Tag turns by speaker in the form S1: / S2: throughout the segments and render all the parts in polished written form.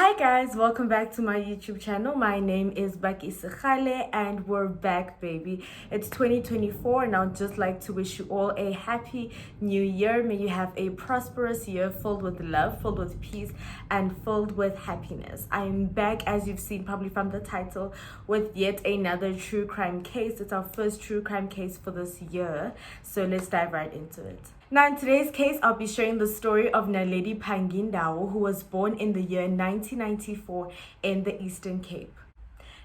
S1: Hi guys, welcome back to my YouTube channel. My name is Baki Sekhale and we're back, baby. It's 2024 and I'd just like to wish you all a happy new year. May you have a prosperous year filled with love, filled with peace, and filled with happiness. I'm back, as you've seen probably from the title, with yet another true crime case. It's our first true crime case for this year, so let's dive right into it. Now, in today's case, I'll be sharing the story of Naledi Phangindawo, who was born in the year 1994 in the Eastern Cape.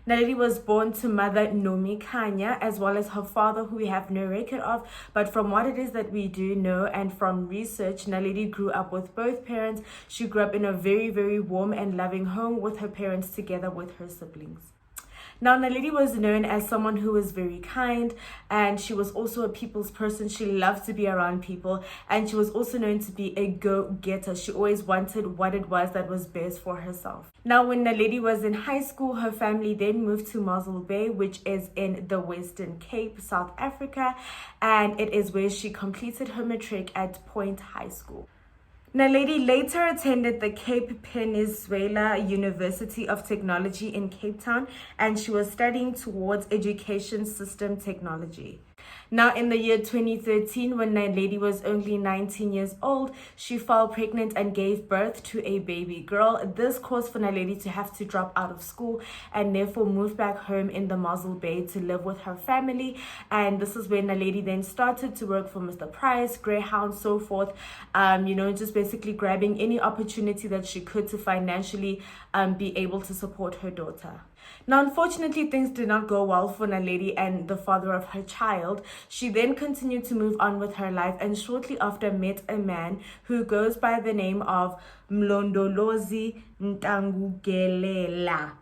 S1: Naledi was born to mother Nomi Kanya, as well as her father, who we have no record of. But from what it is that we do know and from research, Naledi grew up with both parents. She grew up in a very, very warm and loving home with her parents together with her siblings. Now, Naledi was known as someone who was very kind, and she was also a people's person. She loved to be around people, and she was also known to be a go-getter. She always wanted what it was that was best for herself. Now, when Naledi was in high school, her family then moved to Mossel Bay, which is in the Western Cape, South Africa, and it is where she completed her matric at Point High School. Naledi later attended the Cape Peninsula University of Technology in Cape Town, and she was studying towards education system technology. Now, in the year 2013, when Naledi was only 19 years old, she fell pregnant and gave birth to a baby girl. This caused for Naledi to have to drop out of school and therefore move back home in the Mossel Bay to live with her family. And this is when Naledi then started to work for Mr. Price, Greyhound, so forth, just basically grabbing any opportunity that she could to financially be able to support her daughter. Now, unfortunately, things did not go well for Naledi and the father of her child. She then continued to move on with her life and shortly after met a man who goes by the name of Mlondolozi Ntangugelela,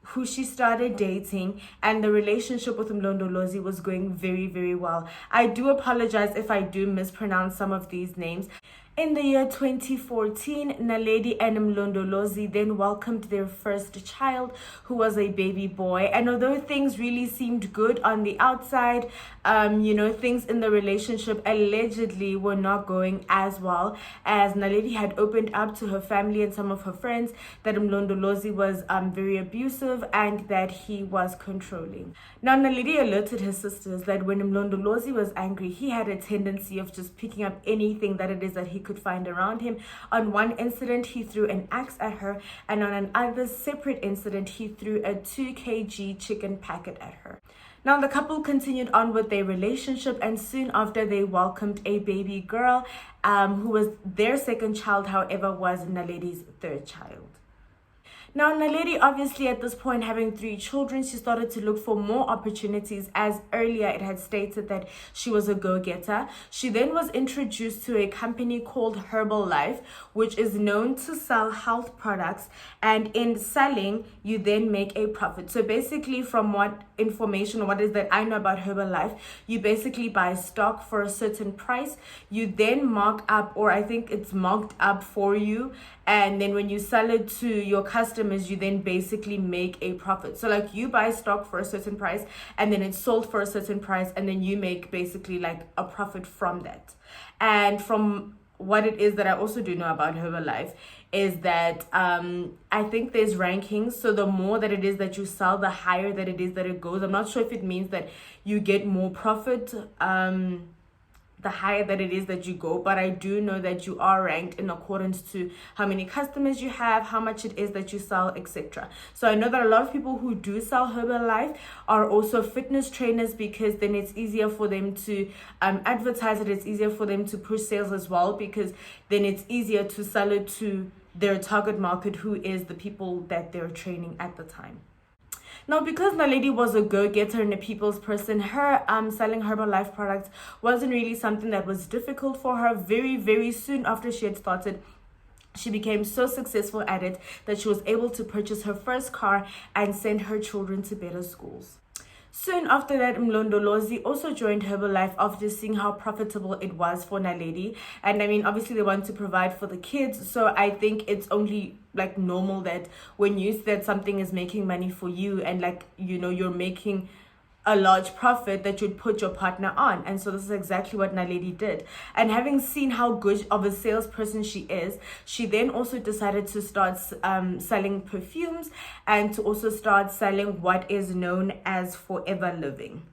S1: who she started dating, and the relationship with Mlondolozi was going very, very well. I do apologize if I do mispronounce some of these names. In the year 2014, Naledi and Mlondolozi then welcomed their first child, who was a baby boy. And although things really seemed good on the outside, things in the relationship allegedly were not going as well, as Naledi had opened up to her family and some of her friends that Mlondolozi was very abusive and that he was controlling. Now, Naledi alerted his sisters that when Mlondolozi was angry, he had a tendency of just picking up anything that it is that he could find around him. On one incident, he threw an axe at her, and on another separate incident, he threw a 2 kg chicken packet at her. Now, the couple continued on with their relationship, and soon after, they welcomed a baby girl, who was their second child, however, was Naledi's third child. Now, Naledi, obviously at this point having 3 children, she started to look for more opportunities, as earlier it had stated that she was a go-getter. She then was introduced to a company called Herbalife, which is known to sell health products, and in selling, you then make a profit. So basically, from what information or what is that I know about Herbalife, you basically buy stock for a certain price, you then mark up, or I think it's marked up for you, and then when you sell it to your customers, you then basically make a profit. So like, you buy stock for a certain price and then it's sold for a certain price, and then you make basically like a profit from that. And from what it is that I also do know about Herbalife is that I think there's rankings. So the more that it is that you sell, the higher that it is that it goes. I'm not sure if it means that you get more profit the higher that it is that you go, but I do know that you are ranked in accordance to how many customers you have, how much it is that you sell, etc. So I know that a lot of people who do sell Herbalife are also fitness trainers, because then it's easier for them to advertise it, it's easier for them to push sales as well, because then it's easier to sell it to their target market, who is the people that they're training at the time. Now, because Naledi was a go-getter and a people's person, her selling Herbalife products wasn't really something that was difficult for her. Very, very soon after she had started, she became so successful at it that she was able to purchase her first car and send her children to better schools. Soon after that, Mlondolozi also joined Herbalife after seeing how profitable it was for Naledi. And I mean, obviously they want to provide for the kids. So I think it's only like normal that when you see that something is making money for you and like, you're making a large profit that you'd put your partner on. And so this is exactly what Naledi did. And having seen how good of a salesperson she is, she then also decided to start selling perfumes and to also start selling what is known as Forever Living.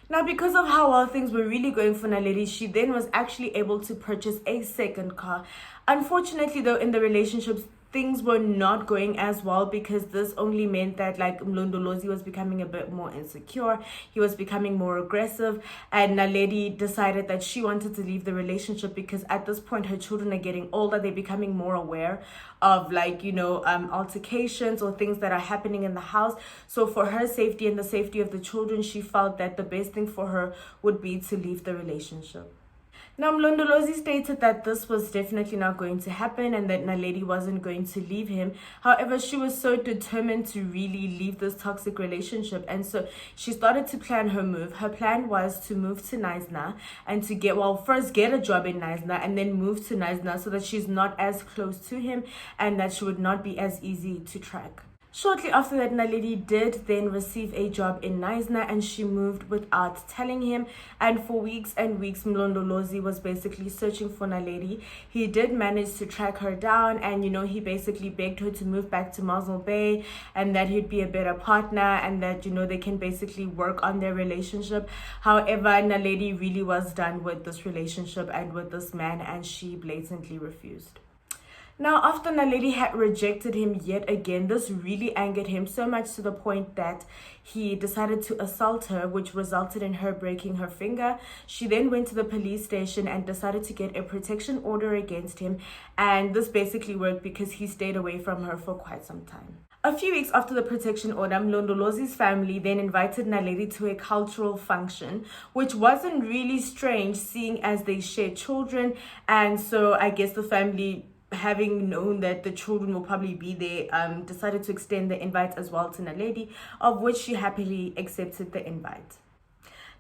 S1: Now, because of how well things were really going for Naledi, she then was actually able to purchase a second car. Unfortunately, though, in the relationships, things were not going as well, because this only meant that like Mlondolozi was becoming a bit more insecure, he was becoming more aggressive, and Naledi decided that she wanted to leave the relationship because at this point her children are getting older, they're becoming more aware of altercations or things that are happening in the house. So for her safety and the safety of the children, she felt that the best thing for her would be to leave the relationship. Now, Mlondolozi stated that this was definitely not going to happen and that Naledi wasn't going to leave him. However, she was so determined to really leave this toxic relationship, and so she started to plan her move. Her plan was to move to Knysna and to first get a job in Knysna and then move to Knysna so that she's not as close to him and that she would not be as easy to track. Shortly after that, Naledi did then receive a job in Knysna and she moved without telling him. And for weeks and weeks, Mlondolozi was basically searching for Naledi. He did manage to track her down and, he basically begged her to move back to Mossel Bay and that he'd be a better partner and that, they can basically work on their relationship. However, Naledi really was done with this relationship and with this man, and she blatantly refused. Now, after Naledi had rejected him yet again, this really angered him so much to the point that he decided to assault her, which resulted in her breaking her finger. She then went to the police station and decided to get a protection order against him. And this basically worked because he stayed away from her for quite some time. A few weeks after the protection order, Mlondolozi's family then invited Naledi to a cultural function, which wasn't really strange seeing as they shared children. And so I guess the family, having known that the children will probably be there, decided to extend the invite as well to Naledi, of which she happily accepted the invite.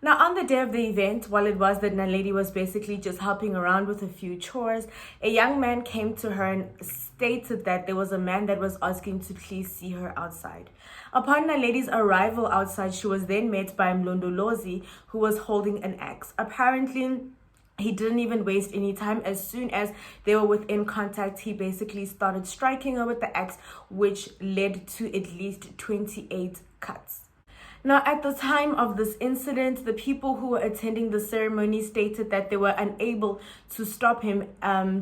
S1: Now, on the day of the event, while it was that Naledi was basically just helping around with a few chores, a young man came to her and stated that there was a man that was asking to please see her outside. Upon Naledi's arrival outside, she was then met by Mlondolozi, who was holding an axe. Apparently, he didn't even waste any time. As soon as they were within contact, he basically started striking her with the axe, which led to at least 28 cuts. Now, at the time of this incident, the people who were attending the ceremony stated that they were unable to stop him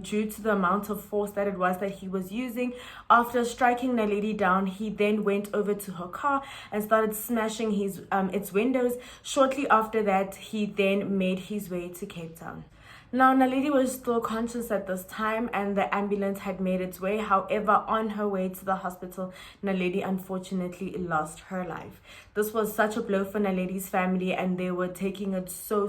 S1: due to the amount of force that it was that he was using. After striking Naledi down, he then went over to her car and started smashing its windows. Shortly after that, he then made his way to Cape Town. Now, Naledi was still conscious at this time and the ambulance had made its way. However, on her way to the hospital, Naledi unfortunately lost her life. This was such a blow for Naledi's family and they were taking it so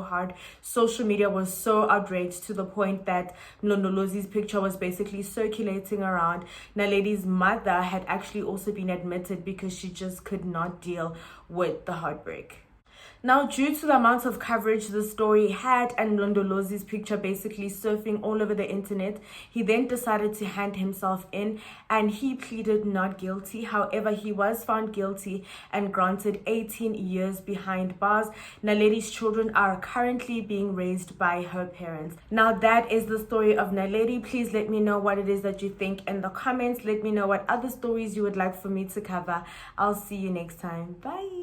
S1: hard. Social media was so outraged to the point that Mlondolozi's picture was basically circulating around. Naledi's mother had actually also been admitted because she just could not deal with the heartbreak. Now, due to the amount of coverage the story had and Mlondolozi's picture basically surfing all over the internet, he then decided to hand himself in and he pleaded not guilty. However, he was found guilty and granted 18 years behind bars. Naledi's children are currently being raised by her parents. Now, that is the story of Naledi. Please let me know what it is that you think in the comments. Let me know what other stories you would like for me to cover. I'll see you next time. Bye.